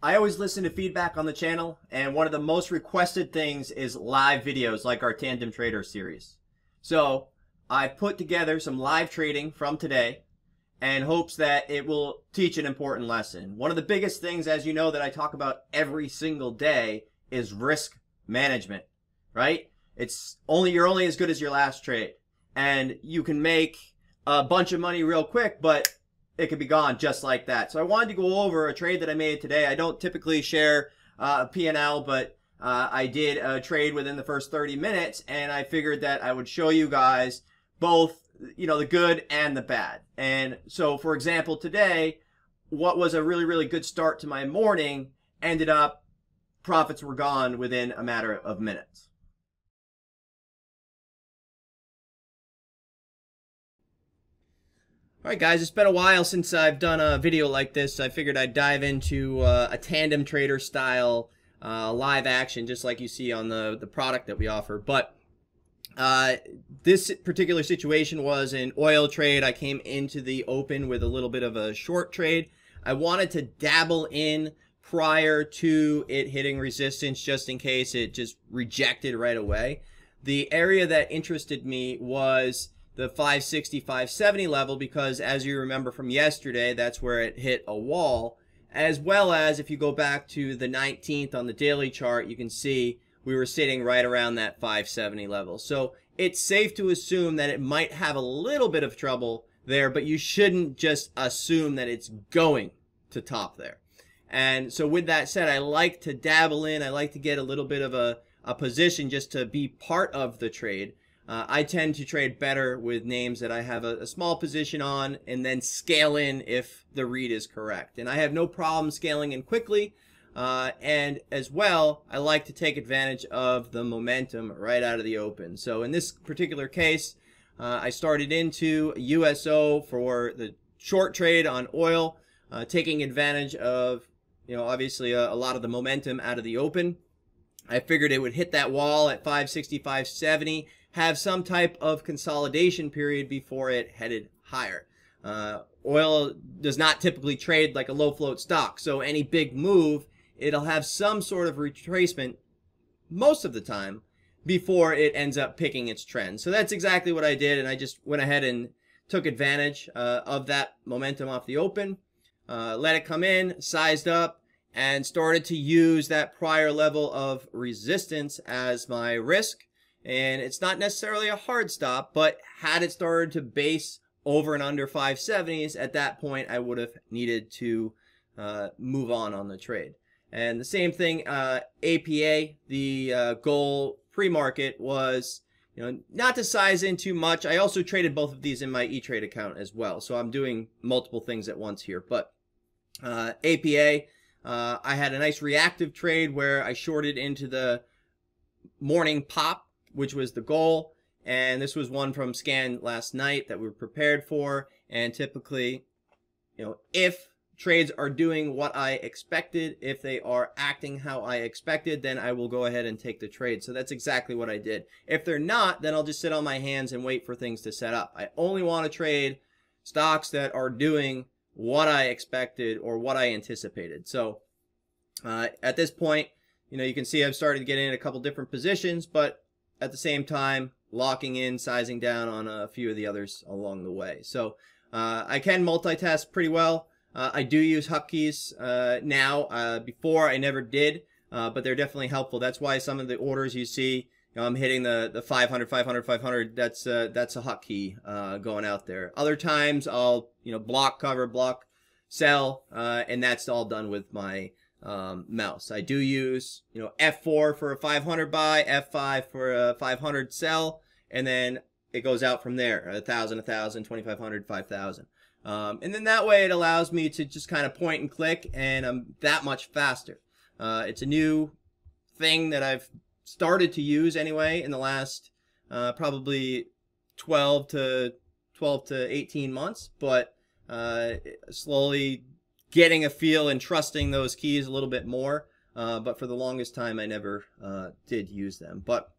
I always listen to feedback on the channel, and one of the most requested things is live videos like our Tandem Trader series. So I put together some live trading from today and hopes that it will teach an important lesson. One of the biggest things, as you know, that I talk about every single day is risk management, right? You're only as good as your last trade, and you can make a bunch of money real quick, but it could be gone just like that. So I wanted to go over a trade that I made today. I don't typically share P&L, but I did a trade within the first 30 minutes, and I figured that I would show you guys both, the good and the bad. And so, for example, today, what was a really, really good start to my morning ended up, profits were gone within a matter of minutes. Alright guys, it's been a while since I've done a video like this. I figured I'd dive into a Tandem Trader style live action, just like you see on the product that we offer. But this particular situation was an oil trade. I came into the open with a little bit of a short trade. I wanted to dabble in prior to it hitting resistance just in case it just rejected right away. The area that interested me was the 560, 570 level, because as you remember from yesterday, that's where it hit a wall, as well as if you go back to the 19th on the daily chart, you can see we were sitting right around that 570 level. So it's safe to assume that it might have a little bit of trouble there, but you shouldn't just assume that it's going to top there. And so with that said, I like to dabble in, I like to get a little bit of a position just to be part of the trade. I tend to trade better with names that I have a small position on and then scale in if the read is correct. And I have no problem scaling in quickly. And as well, I like to take advantage of the momentum right out of the open. So in this particular case, I started into USO for the short trade on oil, taking advantage of, obviously a lot of the momentum out of the open. I figured it would hit that wall at 560, 570, have some type of consolidation period before it headed higher. Oil does not typically trade like a low float stock, so any big move, it'll have some sort of retracement most of the time before it ends up picking its trend. So that's exactly what I did, and I just went ahead and took advantage of that momentum off the open, let it come in, sized up, and started to use that prior level of resistance as my risk. And it's not necessarily a hard stop, but had it started to base over and under 570s, at that point I would have needed to move on the trade. And the same thing, APA, the goal pre-market was, not to size in too much. I also traded both of these in my E-Trade account as well, so I'm doing multiple things at once here. But APA, I had a nice reactive trade where I shorted into the morning pop, which was the goal, and this was one from Scan last night that we were prepared for. And typically, if trades are doing what I expected, if they are acting how I expected, then I will go ahead and take the trade. So that's exactly what I did. If they're not, then I'll just sit on my hands and wait for things to set up. I only want to trade stocks that are doing what I expected or what I anticipated. So at this point, you can see I've started to get in a couple different positions, but at the same time, locking in, sizing down on a few of the others along the way. So I can multitask pretty well. I do use hotkeys now. Before I never did, but they're definitely helpful. That's why some of the orders you see, I'm hitting the 500, 500, 500. That's a hotkey going out there. Other times I'll block, cover, block, sell, and that's all done with my mouse. I do use F4 for a 500 buy, F5 for a 500 sell, and then it goes out from there. 1,000, 1,000, 2,500, 5,000. And then that way it allows me to just kind of point and click, and I'm that much faster. It's a new thing that I've started to use anyway in the last probably 12 to 18 months, but slowly getting a feel and trusting those keys a little bit more. But for the longest time, I never did use them. But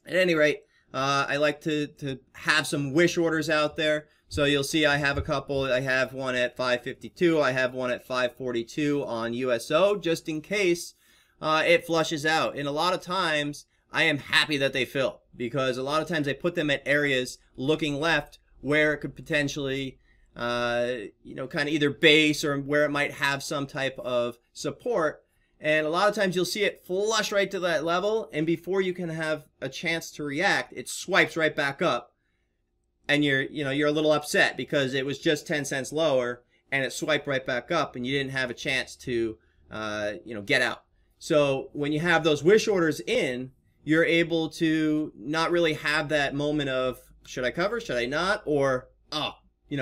at any rate, I like to have some wish orders out there. So you'll see I have a couple. I have one at 552. I have one at 542 on USO, just in case it flushes out. And a lot of times I am happy that they fill, because a lot of times I put them at areas looking left where it could potentially, you know, kind of either base or where it might have some type of support. And a lot of times you'll see it flush right to that level, and before you can have a chance to react, it swipes right back up. And you're a little upset because it was just 10 cents lower and it swiped right back up and you didn't have a chance to, get out. So when you have those wish orders in, you're able to not really have that moment of, should I cover, should I not? Or, oh,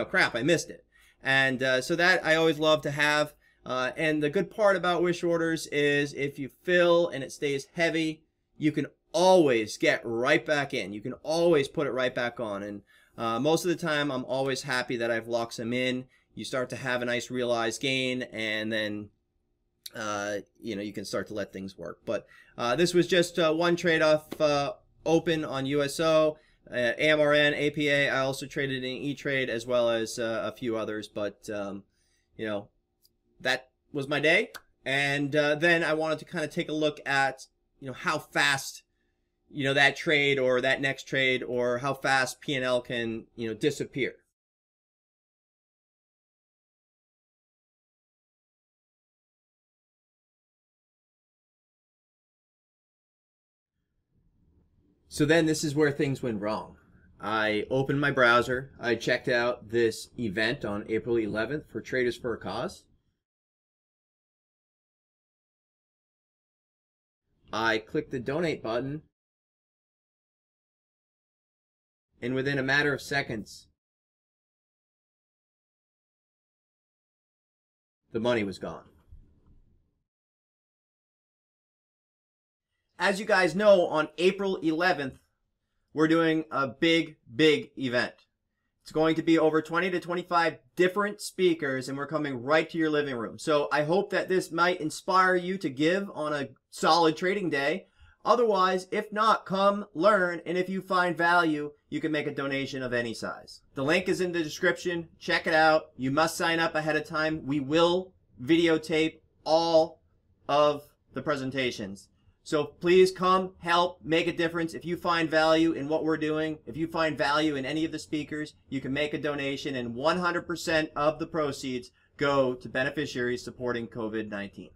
crap, I missed it. And so that I always love to have. And the good part about wish orders is if you fill and it stays heavy, you can always get right back in. You can always put it right back on. And most of the time, I'm always happy that I've locked some in. You start to have a nice realized gain, and then, you can start to let things work. But this was just one trade off open on USO, AMRN, APA. I also traded in E-Trade as well as a few others. But, that was my day. And then I wanted to kind of take a look at, how fast that trade or that next trade, or how fast P&L can, disappear. So then this is where things went wrong. I opened my browser. I checked out this event on April 11th for Traders for a Cause. I clicked the donate button. And within a matter of seconds, the money was gone. As you guys know, on April 11th, we're doing a big event. It's going to be over 20 to 25 different speakers, and we're coming right to your living room. So I hope that this might inspire you to give on a solid trading day. Otherwise, if not, come learn, and if you find value, you can make a donation of any size. The link is in the description. Check it out. You must sign up ahead of time. We will videotape all of the presentations. So please come, help, make a difference. If you find value in what we're doing, if you find value in any of the speakers, you can make a donation, and 100% of the proceeds go to beneficiaries supporting COVID-19.